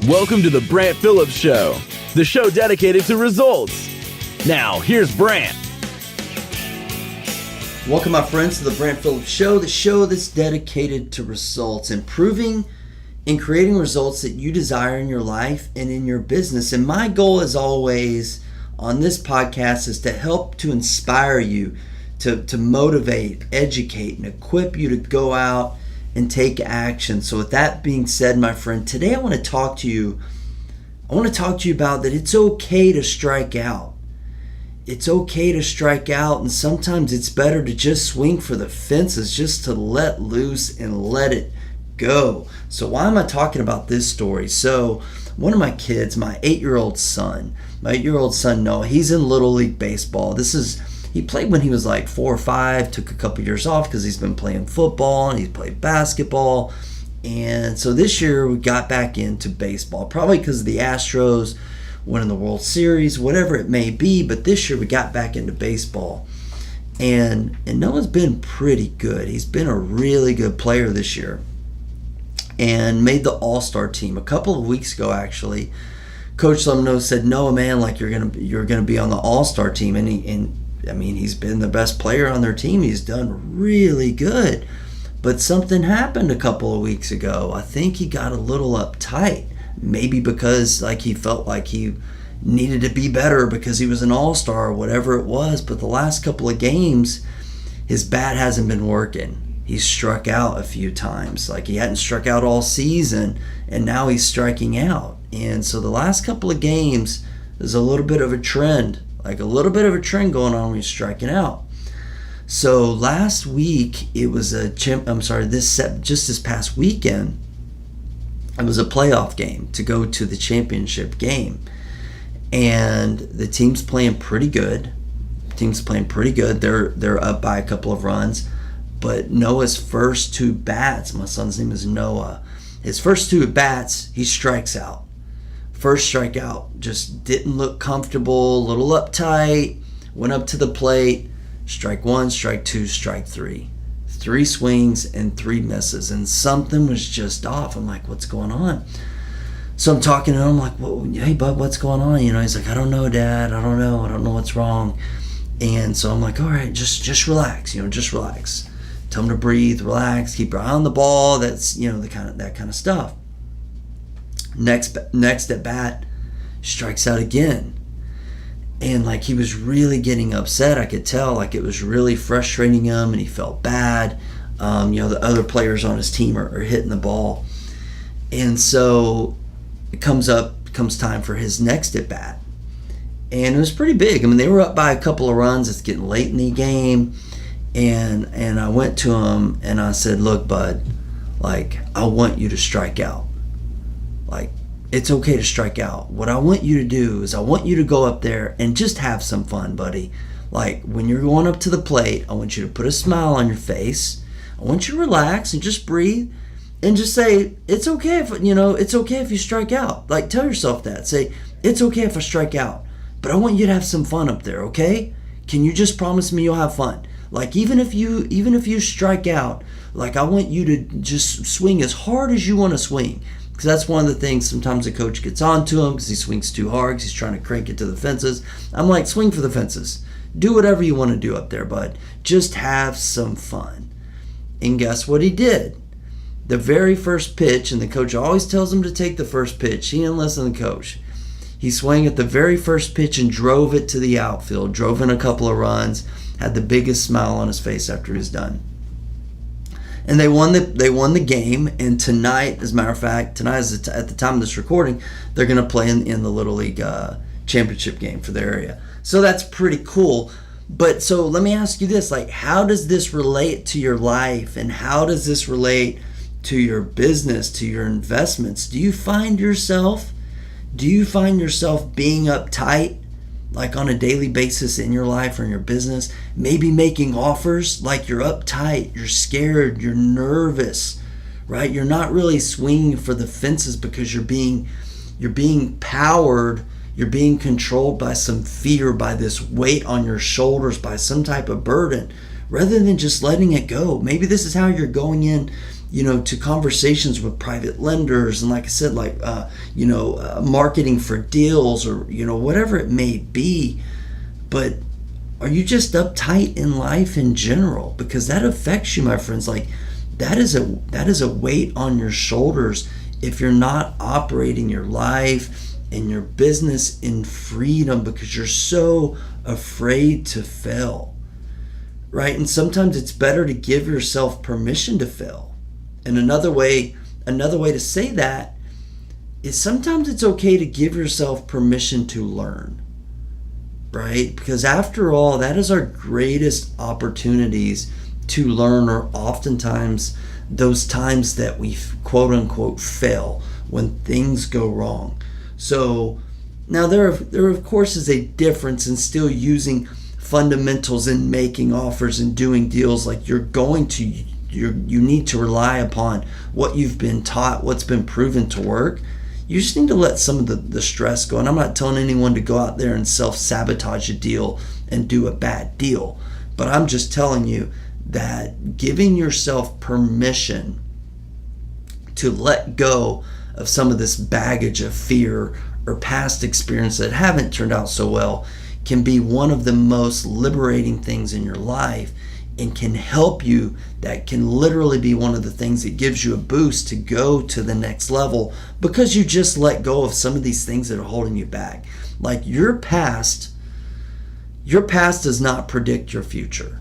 Welcome to the Brant Phillips Show, the show dedicated to results. Now, here's Brant. Welcome, my friends, to the Brant Phillips Show, the show that's dedicated to results, improving and creating results that you desire in your life and in your business. And my goal, as always, on this podcast is to help to inspire you, to motivate, educate, and equip you to go out and take action. So with that being said, my friend, today I want to talk to you about that it's okay to strike out. It's okay to strike out, and sometimes it's better to just swing for the fences, just to let loose and let it go. So why am I talking about this story? So one of my kids, my 8-year-old son Noah, he's in Little League Baseball. He played when he was like 4 or 5, took a couple years off because he's been playing football and he's played basketball. And so this year we got back into baseball, probably because of the Astros winning the World Series, whatever it may be. But this year we got back into baseball. And Noah's been pretty good. He's been a really good player this year and made the All-Star team a couple of weeks ago, actually. Coach let him know, said, "Noah, man, like you're gonna be on the All-Star team." And he's been the best player on their team. He's done really good. But something happened a couple of weeks ago. I think he got a little uptight. Maybe because he felt like he needed to be better because he was an all-star or whatever it was. But the last couple of games, his bat hasn't been working. He's struck out a few times. He hadn't struck out all season, and now he's striking out. And so the last couple of games, there's a little bit of a trend. Going on when he's striking out. So last week it was this past weekend, it was a playoff game to go to the championship game, and the team's playing pretty good. They're up by a couple of runs, but Noah's first 2 bats, my son's name is Noah. His first 2 bats, he strikes out. First strikeout, just didn't look comfortable, a little uptight, went up to the plate, strike 1, strike 2, strike 3. 3 swings and 3 misses, and something was just off. I'm like, what's going on? So I'm talking to him, I'm like, well, hey, bud, what's going on? He's like, I don't know, Dad, I don't know what's wrong. And so I'm like, all right, just relax, just relax. Tell him to breathe, relax, keep your eye on the ball, that's, that kind of stuff. Next at bat, strikes out again. And he was really getting upset. I could tell it was really frustrating him, and he felt bad. The other players on his team are hitting the ball. And so it comes time for his next at bat. And it was pretty big. They were up by a couple of runs. It's getting late in the game. And I went to him and I said, look, bud, I want you to strike out. It's okay to strike out. What I want you to do is I want you to go up there and just have some fun, buddy. When you're going up to the plate, I want you to put a smile on your face. I want you to relax and just breathe and just say, it's okay if you strike out. Tell yourself that. Say, it's okay if I strike out, but I want you to have some fun up there, okay? Can you just promise me you'll have fun? Even if you strike out, I want you to just swing as hard as you want to swing. Because that's one of the things sometimes the coach gets on to him because he swings too hard because he's trying to crank it to the fences. I'm like, swing for the fences. Do whatever you want to do up there, bud. Just have some fun. And guess what he did? The very first pitch, and the coach always tells him to take the first pitch. He didn't listen to the coach. He swung at the very first pitch and drove it to the outfield, drove in a couple of runs, had the biggest smile on his face after he was done. And they won the game, and tonight, as a matter of fact, at the time of this recording, they're going to play in the Little League championship game for their area. So that's pretty cool. But so let me ask you this, how does this relate to your life, and how does this relate to your business, to your investments? Do you find yourself being uptight on a daily basis in your life or in your business, maybe making offers you're uptight, you're scared, you're nervous, right? You're not really swinging for the fences because you're being powered, you're being controlled by some fear, by this weight on your shoulders, by some type of burden, rather than just letting it go. Maybe this is how you're going in to conversations with private lenders, and like I said, marketing for deals, or whatever it may be. But are you just uptight in life in general? Because that affects you, my friends. Like that is a weight on your shoulders if you're not operating your life and your business in freedom, because you're so afraid to fail, right? And sometimes it's better to give yourself permission to fail. And another way to say that is sometimes it's okay to give yourself permission to learn, right? Because after all, that is our greatest opportunities to learn, are oftentimes those times that we quote unquote fail, when things go wrong. So now there of course is a difference in still using fundamentals in making offers and doing deals. Like you need to rely upon what you've been taught, what's been proven to work. You just need to let some of the stress go. And I'm not telling anyone to go out there and self-sabotage a deal and do a bad deal. But I'm just telling you that giving yourself permission to let go of some of this baggage of fear or past experience that haven't turned out so well can be one of the most liberating things in your life, and can help you. That can literally be one of the things that gives you a boost to go to the next level, because you just let go of some of these things that are holding you back. Like your past does not predict your future.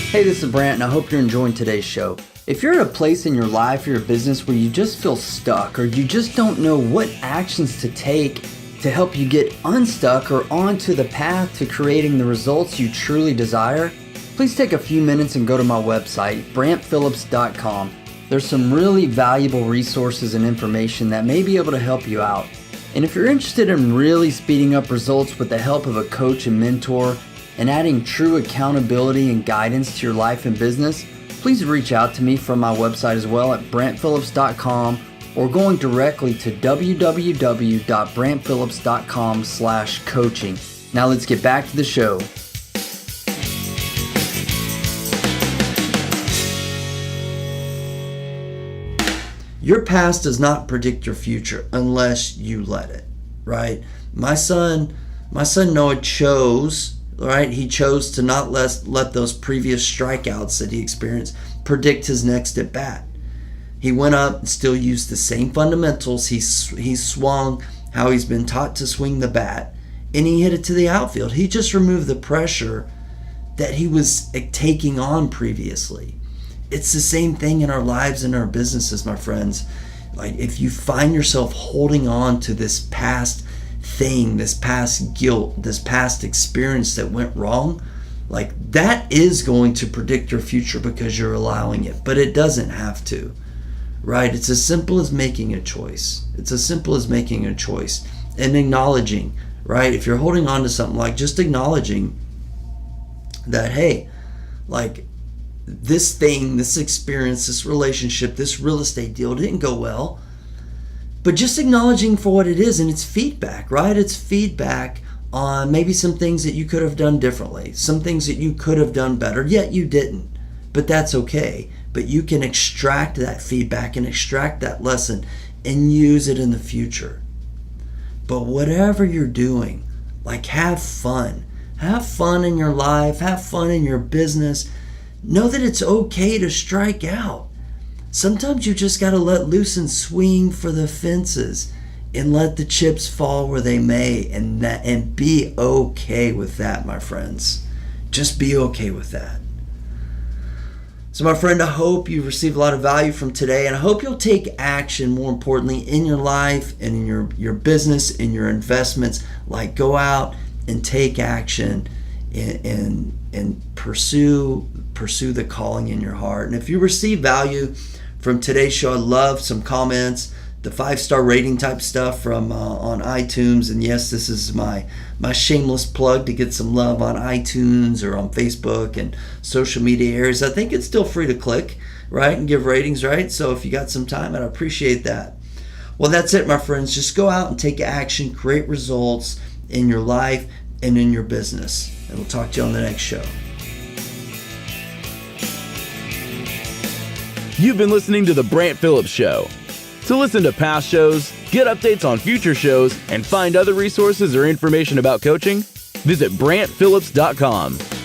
Hey, this is Brant, and I hope you're enjoying today's show. If you're at a place in your life or your business where you just feel stuck, or you just don't know what actions to take to help you get unstuck or onto the path to creating the results you truly desire, please take a few minutes and go to my website, brantphillips.com. There's some really valuable resources and information that may be able to help you out. And if you're interested in really speeding up results with the help of a coach and mentor, and adding true accountability and guidance to your life and business, please reach out to me from my website as well at brantphillips.com, or going directly to www.brantphillips.com/coaching. Now let's get back to the show. Your past does not predict your future unless you let it, right? My son Noah chose, right? He chose to not let those previous strikeouts that he experienced predict his next at bat. He went up and still used the same fundamentals. He swung how he's been taught to swing the bat, and he hit it to the outfield. He just removed the pressure that he was taking on previously. It's the same thing in our lives and our businesses, my friends. Like if you find yourself holding on to this past thing, this past guilt, this past experience that went wrong, like that is going to predict your future because you're allowing it. But it doesn't have to, right? It's as simple as making a choice. It's as simple as making a choice and acknowledging, right? If you're holding on to something, like just acknowledging that, hey, like this thing, this experience, this relationship, this real estate deal didn't go well. But just acknowledging for what it is, and it's feedback, right? It's feedback on maybe some things that you could have done differently, some things that you could have done better, yet you didn't. But that's okay. But you can extract that feedback and extract that lesson and use it in the future. But whatever you're doing, like have fun. Have fun in your life, have fun in your business. Know that it's okay to strike out. Sometimes you just got to let loose and swing for the fences and let the chips fall where they may, and be okay with that, my friends. Just be okay with that. So my friend, I hope you've received a lot of value from today, and I hope you'll take action, more importantly, in your life and in your business, in your investments. Like go out and take action and pursue the calling in your heart. And if you receive value from today's show, I'd love some comments, the 5-star rating type stuff from on iTunes. And yes, this is my shameless plug to get some love on iTunes or on Facebook and social media areas. I think it's still free to click, right, and give ratings, right? So if you got some time, I'd appreciate that. Well, that's it, my friends. Just go out and take action, create results in your life and in your business. And we'll talk to you on the next show. You've been listening to The Brant Phillips Show. To listen to past shows, get updates on future shows, and find other resources or information about coaching, visit BrantPhillips.com.